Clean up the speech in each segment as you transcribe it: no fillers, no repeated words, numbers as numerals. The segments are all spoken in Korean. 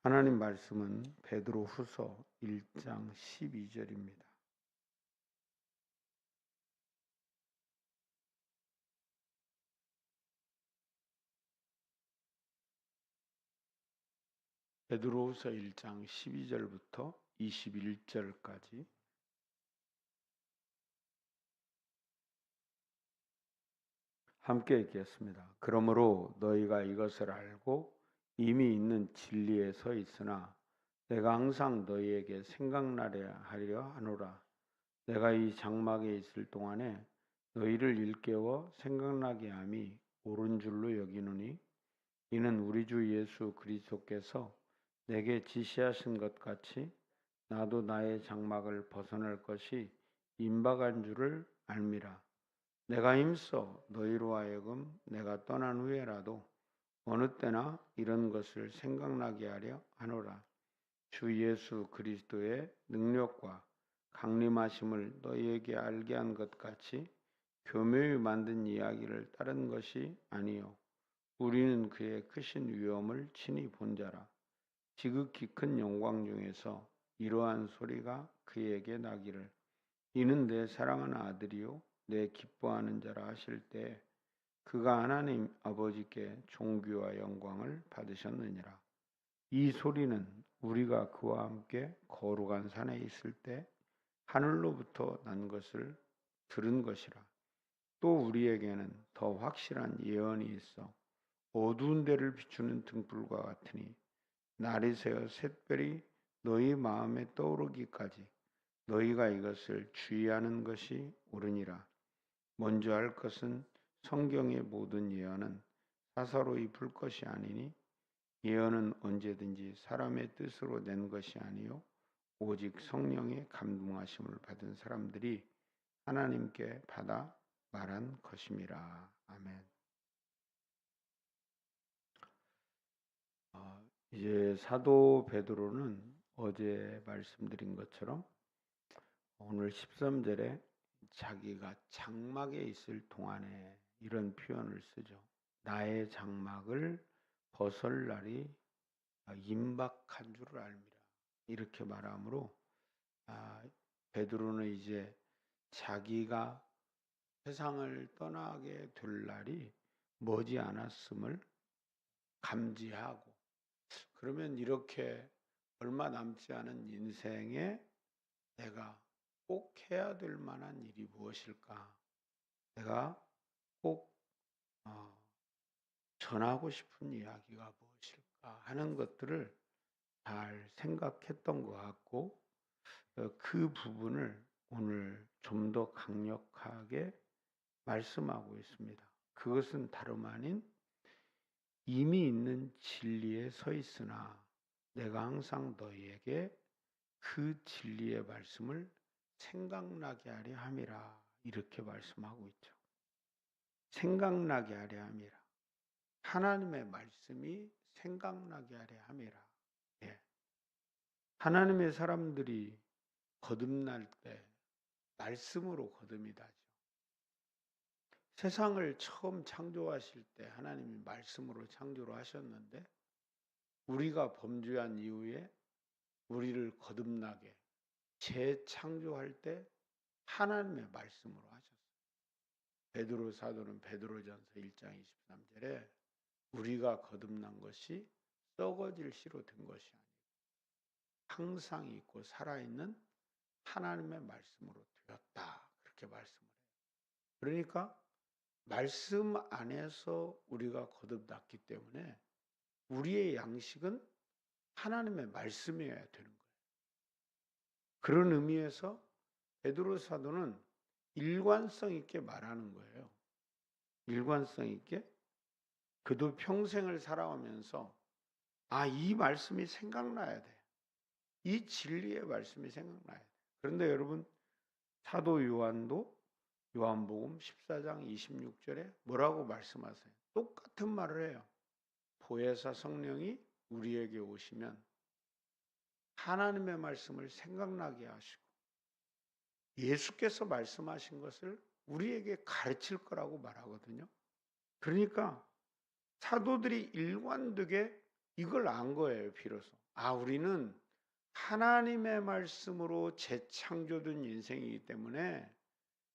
하나님 말씀은 베드로후서 1장 12절입니다. 베드로후서 1장 12절부터 21절까지 함께 읽겠습니다. 그러므로 너희가 이것을 알고 이미 있는 진리에 서 있으나 내가 항상 너희에게 생각나려 하려 하노라. 내가 이 장막에 있을 동안에 너희를 일깨워 생각나게 함이 옳은 줄로 여기노니 이는 우리 주 예수 그리스도께서 내게 지시하신 것 같이 나도 나의 장막을 벗어날 것이 임박한 줄을 알미라. 내가 힘써 너희로 하여금 내가 떠난 후에라도 어느 때나 이런 것을 생각나게 하려 하노라. 주 예수 그리스도의 능력과 강림하심을 너희에게 알게 한 것 같이 교묘히 만든 이야기를 따른 것이 아니요 우리는 그의 크신 위엄을 친히 본 자라. 지극히 큰 영광 중에서 이러한 소리가 그에게 나기를 이는 내 사랑하는 아들이요 내 기뻐하는 자라 하실 때 그가 하나님 아버지께 존귀와 영광을 받으셨느니라. 이 소리는 우리가 그와 함께 거룩한 산에 있을 때 하늘로부터 난 것을 들은 것이라. 또 우리에게는 더 확실한 예언이 있어 어두운 데를 비추는 등불과 같으니 날이 새어 샛별이 너희 마음에 떠오르기까지 너희가 이것을 주의하는 것이 옳으니라. 먼저 할 것은 성경의 모든 예언은 사사로이 풀 것이 아니니 예언은 언제든지 사람의 뜻으로 낸 것이 아니요 오직 성령의 감동하심을 받은 사람들이 하나님께 받아 말한 것임이라. 아멘. 이제 사도 베드로는 어제 말씀드린 것처럼 오늘 13절에 자기가 장막에 있을 동안에 이런 표현을 쓰죠. 나의 장막을 벗을 날이 임박한 줄을 알미라. 이렇게 말하므로 베드로는 이제 자기가 세상을 떠나게 될 날이 머지 않았음을 감지하고 그러면 이렇게 얼마 남지 않은 인생에 내가 꼭 해야 될 만한 일이 무엇일까? 내가 꼭 전하고 싶은 이야기가 무엇일까 하는 것들을 잘 생각했던 것 같고 그 부분을 오늘 좀 더 강력하게 말씀하고 있습니다. 그것은 다름 아닌 이미 있는 진리에 서 있으나 내가 항상 너희에게 그 진리의 말씀을 생각나게 하려 함이라 이렇게 말씀하고 있죠. 생각나게 하려 함이라. 하나님의 말씀이 생각나게 하려 함이라. 예. 하나님의 사람들이 거듭날 때 말씀으로 거듭이 다죠. 세상을 처음 창조하실 때 하나님이 말씀으로 창조를 하셨는데 우리가 범죄한 이후에 우리를 거듭나게 재창조할 때 하나님의 말씀으로 하셨어요. 베드로 사도는 베드로전서 1장 23절에 우리가 거듭난 것이 썩어질 씨로 된 것이 아니고 항상 있고 살아있는 하나님의 말씀으로 되었다. 그렇게 말씀을 해요. 그러니까 말씀 안에서 우리가 거듭났기 때문에 우리의 양식은 하나님의 말씀이어야 되는 거예요. 그런 의미에서 베드로 사도는 일관성 있게 말하는 거예요. 일관성 있게 그도 평생을 살아오면서 이 말씀이 생각나야 돼. 이 진리의 말씀이 생각나야 돼. 그런데 여러분 사도 요한도 요한복음 14장 26절에 뭐라고 말씀하세요? 똑같은 말을 해요. 보혜사 성령이 우리에게 오시면 하나님의 말씀을 생각나게 하시고 예수께서 말씀하신 것을 우리에게 가르칠 거라고 말하거든요. 그러니까 사도들이 일관되게 이걸 안 거예요, 비로소. 우리는 하나님의 말씀으로 재창조된 인생이기 때문에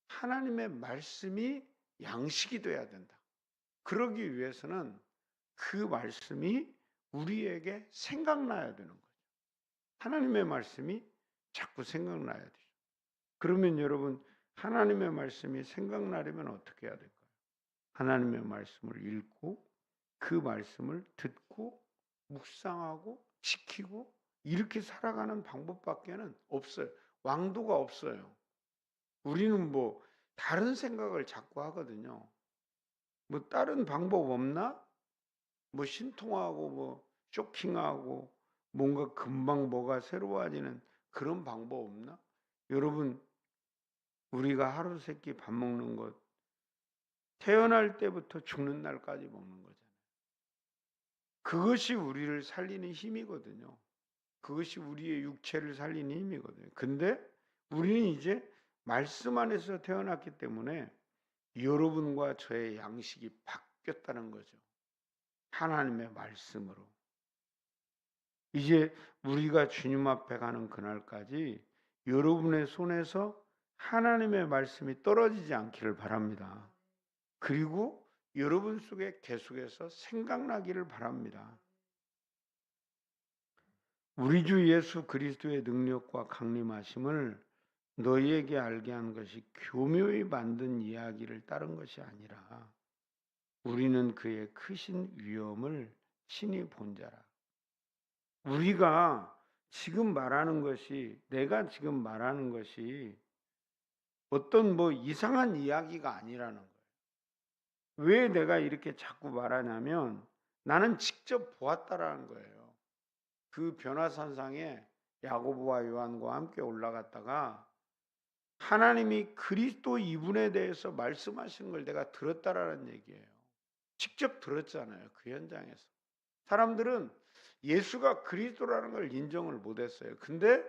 하나님의 말씀이 양식이 돼야 된다. 그러기 위해서는 그 말씀이 우리에게 생각나야 되는 거죠. 하나님의 말씀이 자꾸 생각나야 되죠. 그러면 여러분, 하나님의 말씀이 생각나려면 어떻게 해야 될까요? 하나님의 말씀을 읽고 그 말씀을 듣고 묵상하고 지키고 이렇게 살아가는 방법밖에는 없어요. 왕도가 없어요. 우리는 뭐 다른 생각을 자꾸 하거든요. 뭐 다른 방법 없나? 뭐 신통하고 뭐 쇼킹하고 뭔가 금방 뭐가 새로워지는 그런 방법 없나? 여러분, 우리가 하루 세끼 밥 먹는 것 태어날 때부터 죽는 날까지 먹는 거잖아요. 그것이 우리를 살리는 힘이거든요. 그것이 우리의 육체를 살리는 힘이거든요. 근데 우리는 이제 말씀 안에서 태어났기 때문에 여러분과 저의 양식이 바뀌었다는 거죠. 하나님의 말씀으로. 이제 우리가 주님 앞에 가는 그날까지 여러분의 손에서 하나님의 말씀이 떨어지지 않기를 바랍니다. 그리고 여러분 속에 계속해서 생각나기를 바랍니다. 우리 주 예수 그리스도의 능력과 강림하심을 너희에게 알게 한 것이 교묘히 만든 이야기를 따른 것이 아니라 우리는 그의 크신 위엄을 친히 본 자라. 우리가 지금 말하는 것이, 내가 지금 말하는 것이 어떤 뭐 이상한 이야기가 아니라는 거예요. 왜 내가 이렇게 자꾸 말하냐면 나는 직접 보았다라는 거예요. 그 변화산상에 야고보와 요한과 함께 올라갔다가 하나님이 그리스도 이분에 대해서 말씀하시는 걸 내가 들었다라는 얘기예요. 직접 들었잖아요. 그 현장에서. 사람들은 예수가 그리스도라는 걸 인정을 못했어요. 근데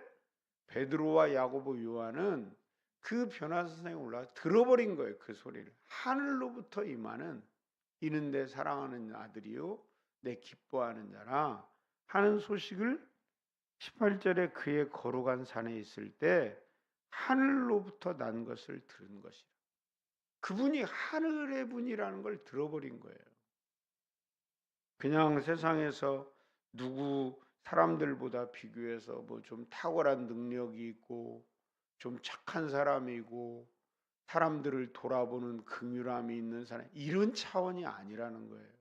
베드로와 야고보 요한은 그 변화산상에 올라가 들어버린 거예요. 그 소리를. 하늘로부터 임하는 이는 내 사랑하는 아들이요 내 기뻐하는 자라 하는 소식을 18절에 그의 거룩한 산에 있을 때 하늘로부터 난 것을 들은 것이라. 그분이 하늘의 분이라는 걸 들어버린 거예요. 그냥 세상에서 누구 사람들보다 비교해서 뭐 좀 탁월한 능력이 있고 좀 착한 사람이고 사람들을 돌아보는 긍휼함이 있는 사람, 이런 차원이 아니라는 거예요.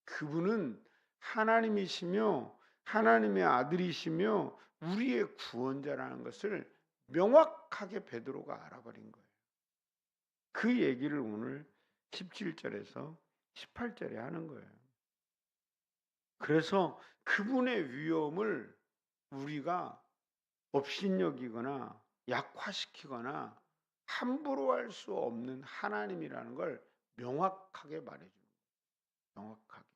그분은 하나님이시며 하나님의 아들이시며 우리의 구원자라는 것을 명확하게 베드로가 알아버린 거예요. 그 얘기를 오늘 17절에서 18절에 하는 거예요. 그래서 그분의 위엄을 우리가 업신여기거나 약화시키거나 함부로 할 수 없는 하나님이라는 걸 명확하게 말해주는 거예요. 명확하게.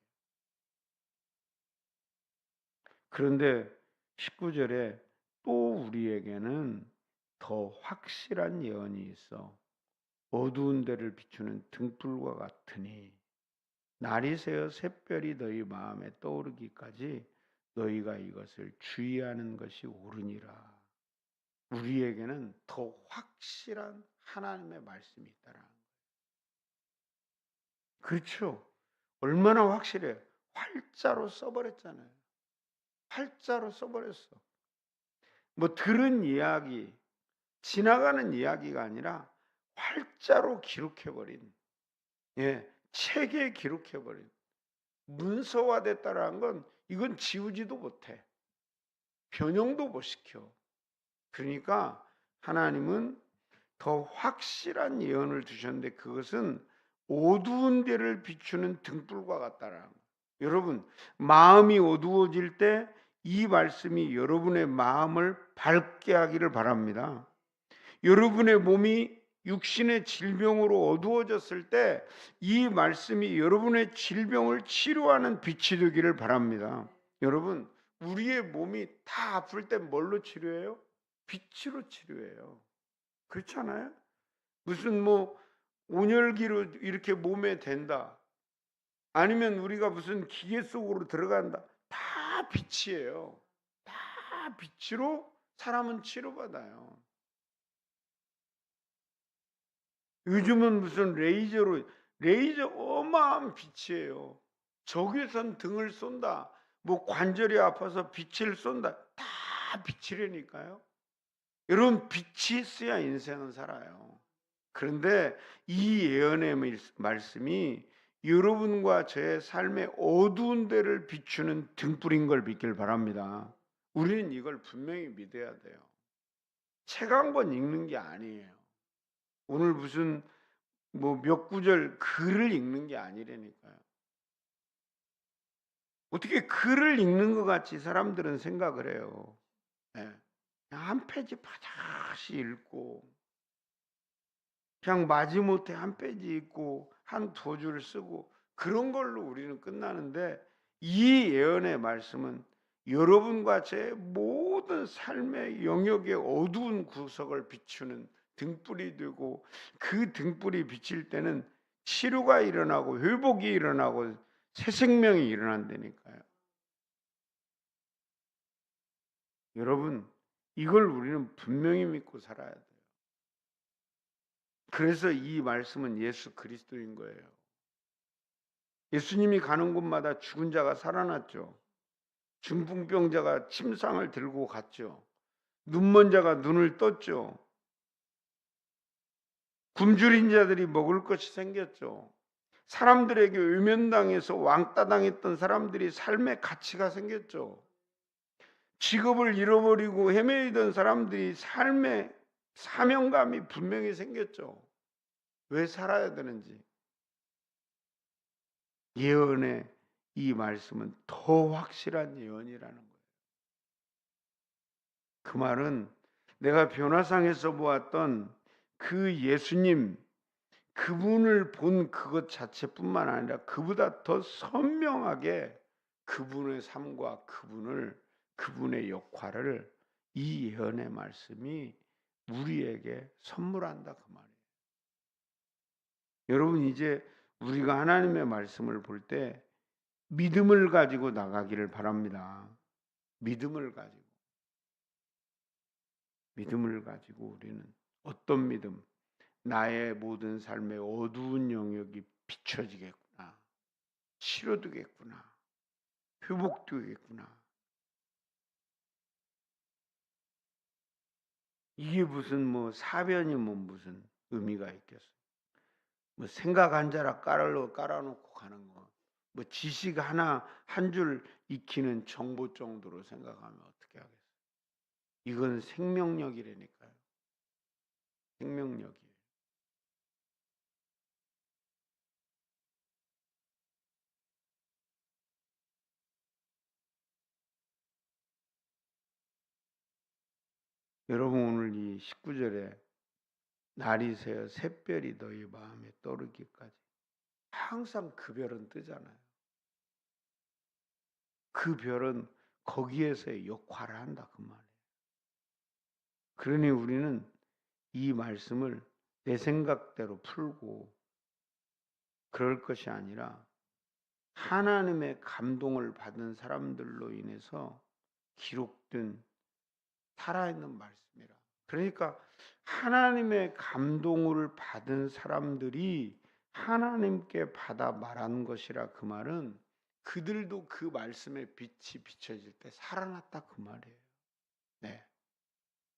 그런데 19절에 또 우리에게는 더 확실한 예언이 있어 어두운 데를 비추는 등불과 같으니 날이 새어 샛별이 너희 마음에 떠오르기까지 너희가 이것을 주의하는 것이 옳으니라. 우리에게는 더 확실한 하나님의 말씀이 있다라는 거예요. 그렇죠? 얼마나 확실해요. 활자로 써버렸잖아요. 활자로 써버렸어. 뭐 들은 이야기, 지나가는 이야기가 아니라 활자로 기록해버린, 책에 기록해버린, 문서화됐다라는 건 이건 지우지도 못해. 변형도 못 시켜. 그러니까 하나님은 더 확실한 예언을 주셨는데 그것은 어두운 데를 비추는 등불과 같다라는 거예요. 여러분, 마음이 어두워질 때 이 말씀이 여러분의 마음을 밝게 하기를 바랍니다. 여러분의 몸이 육신의 질병으로 어두워졌을 때 이 말씀이 여러분의 질병을 치료하는 빛이 되기를 바랍니다. 여러분, 우리의 몸이 다 아플 때 뭘로 치료해요? 빛으로 치료해요. 그렇잖아요? 무슨 뭐 온열기로 이렇게 몸에 댄다. 아니면 우리가 무슨 기계 속으로 들어간다. 다 빛이에요. 다 빛으로 사람은 치료받아요. 요즘은 무슨 레이저 어마어마한 빛이에요. 적외선 등을 쏜다. 뭐 관절이 아파서 빛을 쏜다. 다 빛이라니까요. 여러분 빛이 있어야 인생은 살아요. 그런데 이 예언의 말씀이 여러분과 저의 삶의 어두운 데를 비추는 등불인 걸 믿길 바랍니다. 우리는 이걸 분명히 믿어야 돼요. 책 한 권 읽는 게 아니에요. 오늘 무슨 뭐 몇 구절 글을 읽는 게 아니라니까요. 어떻게 글을 읽는 것 같이 사람들은 생각을 해요. 예. 그냥 한 페이지 바닥씩 읽고 그냥 마지못해 한 페이지 읽고 한 두 줄 쓰고 그런 걸로 우리는 끝나는데 이 예언의 말씀은 여러분과 제 모든 삶의 영역의 어두운 구석을 비추는 등불이 되고 그 등불이 비칠 때는 치료가 일어나고 회복이 일어나고 새 생명이 일어난다니까요. 여러분 이걸 우리는 분명히 믿고 살아야 돼요. 그래서 이 말씀은 예수 그리스도인 거예요. 예수님이 가는 곳마다 죽은 자가 살아났죠. 중풍병자가 침상을 들고 갔죠. 눈먼 자가 눈을 떴죠. 굶주린 자들이 먹을 것이 생겼죠. 사람들에게 외면당해서 왕따 당했던 사람들이 삶의 가치가 생겼죠. 직업을 잃어버리고 헤매이던 사람들이 삶의 사명감이 분명히 생겼죠. 왜 살아야 되는지. 예언의 이 말씀은 더 확실한 예언이라는 거예요. 그 말은 내가 변화상에서 보았던 그 예수님, 그분을 본 그것 자체뿐만 아니라 그보다 더 선명하게 그분의 삶과 그분의 역할을 이 예언의 말씀이 우리에게 선물한다 그 말이에요. 여러분 이제 우리가 하나님의 말씀을 볼 때 믿음을 가지고 나가기를 바랍니다. 믿음을 가지고 우리는 어떤 믿음? 나의 모든 삶의 어두운 영역이 비춰지겠구나. 치료되겠구나. 회복되겠구나. 이게 무슨 뭐 사변이면 무슨 의미가 있겠어. 뭐 생각 한 자락 깔아놓고 가는 거. 뭐 지식 하나 한 줄 익히는 정보 정도로 생각하면 어떻게 하겠어요. 이건 생명력이라니까요. 생명력이에요. 여러분 오늘 이 19절에 날이 새어 샛별이 너희 마음에 떠오르기까지 항상 그 별은 뜨잖아요. 그 별은 거기에서의 역할을 한다 그 말이에요. 그러니 우리는 이 말씀을 내 생각대로 풀고 그럴 것이 아니라 하나님의 감동을 받은 사람들로 인해서 기록된 살아있는 말씀이라. 그러니까 하나님의 감동을 받은 사람들이 하나님께 받아 말한 것이라 그 말은 그들도 그 말씀의 빛이 비춰질 때 살아났다 그 말이에요. 네.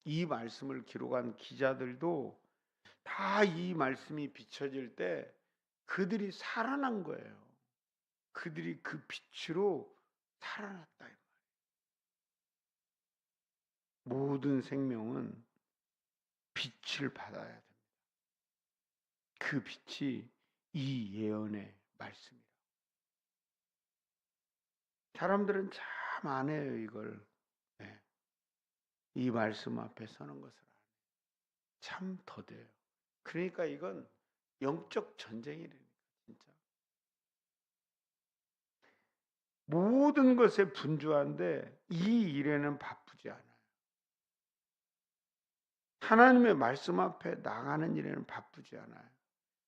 이 말씀을 기록한 기자들도 다 이 말씀이 비춰질 때 그들이 살아난 거예요. 그들이 그 빛으로 살아났다. 모든 생명은 빛을 받아야 됩니다. 그 빛이 이 예언의 말씀이에요. 사람들은 참 안 해요, 이걸. 네. 이 말씀 앞에 서는 것을 참 더뎌요. 그러니까 이건 영적 전쟁이라니까, 진짜. 모든 것에 분주한데 이 일에는 바쁘지 않아요. 하나님의 말씀 앞에 나가는 일에는 바쁘지 않아요.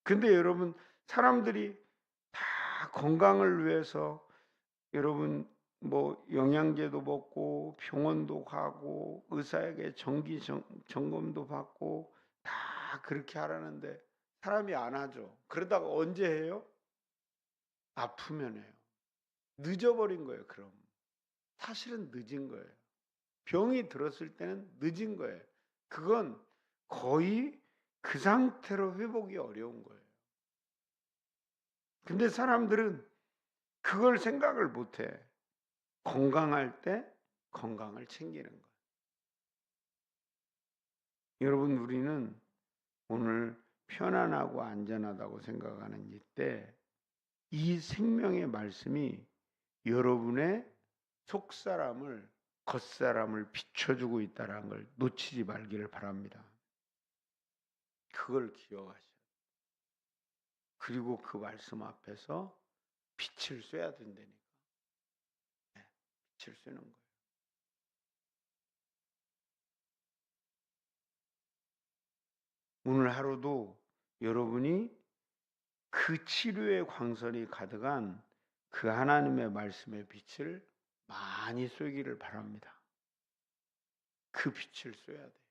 근데 여러분, 사람들이 다 건강을 위해서 여러분 뭐 영양제도 먹고 병원도 가고 의사에게 정기 점검도 받고 다 그렇게 하라는데 사람이 안 하죠. 그러다가 언제 해요? 아프면 해요. 늦어버린 거예요. 그럼 사실은 늦은 거예요. 병이 들었을 때는 늦은 거예요. 그건 거의 그 상태로 회복이 어려운 거예요. 근데 사람들은 그걸 생각을 못 해. 건강할 때 건강을 챙기는 거예요. 여러분, 우리는 오늘 편안하고 안전하다고 생각하는 이때 이 생명의 말씀이 여러분의 속사람을 겉사람을 비춰주고 있다는 걸 놓치지 말기를 바랍니다. 그걸 기억하셔야 돼요. 그리고 그 말씀 앞에서 빛을 쏘야 된다니까. 네, 빛을 쏘는 거예요. 오늘 하루도 여러분이 그 치료의 광선이 가득한 그 하나님의 말씀의 빛을 많이 쏘기를 바랍니다. 그 빛을 쏘야 돼요.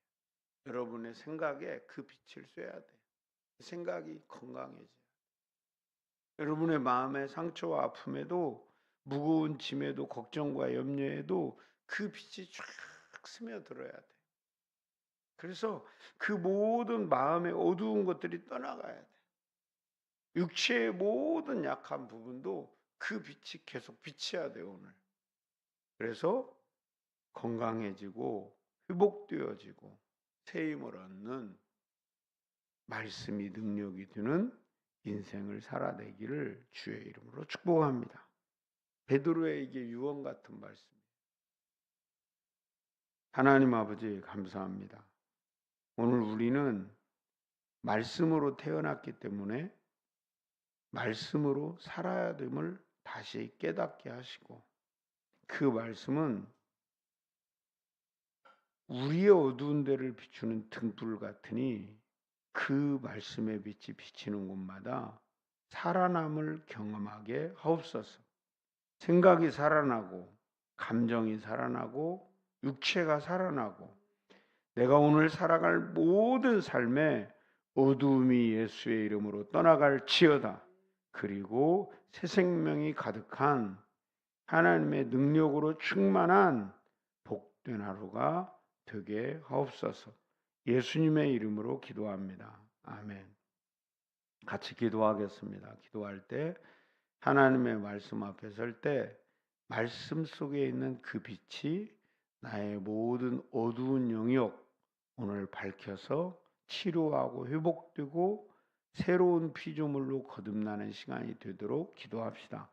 여러분의 생각에 그 빛을 쏘야 돼요. 생각이 건강해져요. 여러분의 마음의 상처와 아픔에도 무거운 짐에도 걱정과 염려에도 그 빛이 쫙 스며들어야 돼요. 그래서 그 모든 마음의 어두운 것들이 떠나가야 돼요. 육체의 모든 약한 부분도 그 빛이 계속 비쳐야 돼요, 오늘. 그래서 건강해지고 회복되어지고 새 힘을 얻는 말씀이 능력이 되는 인생을 살아내기를 주의 이름으로 축복합니다. 베드로에게 유언 같은 말씀이에요. 하나님 아버지 감사합니다. 오늘 우리는 말씀으로 태어났기 때문에 말씀으로 살아야 됨을 다시 깨닫게 하시고 그 말씀은 우리의 어두운 데를 비추는 등불 같으니 그 말씀의 빛이 비치는 곳마다 살아남을 경험하게 하옵소서. 생각이 살아나고 감정이 살아나고 육체가 살아나고 내가 오늘 살아갈 모든 삶에 어두움이 예수의 이름으로 떠나갈지어다. 그리고 새 생명이 가득한 하나님의 능력으로 충만한 복된 하루가 되게 하옵소서. 예수님의 이름으로 기도합니다. 아멘. 같이 기도하겠습니다. 기도할 때 하나님의 말씀 앞에 설 때 말씀 속에 있는 그 빛이 나의 모든 어두운 영역 오늘 밝혀서 치료하고 회복되고 새로운 피조물로 거듭나는 시간이 되도록 기도합시다.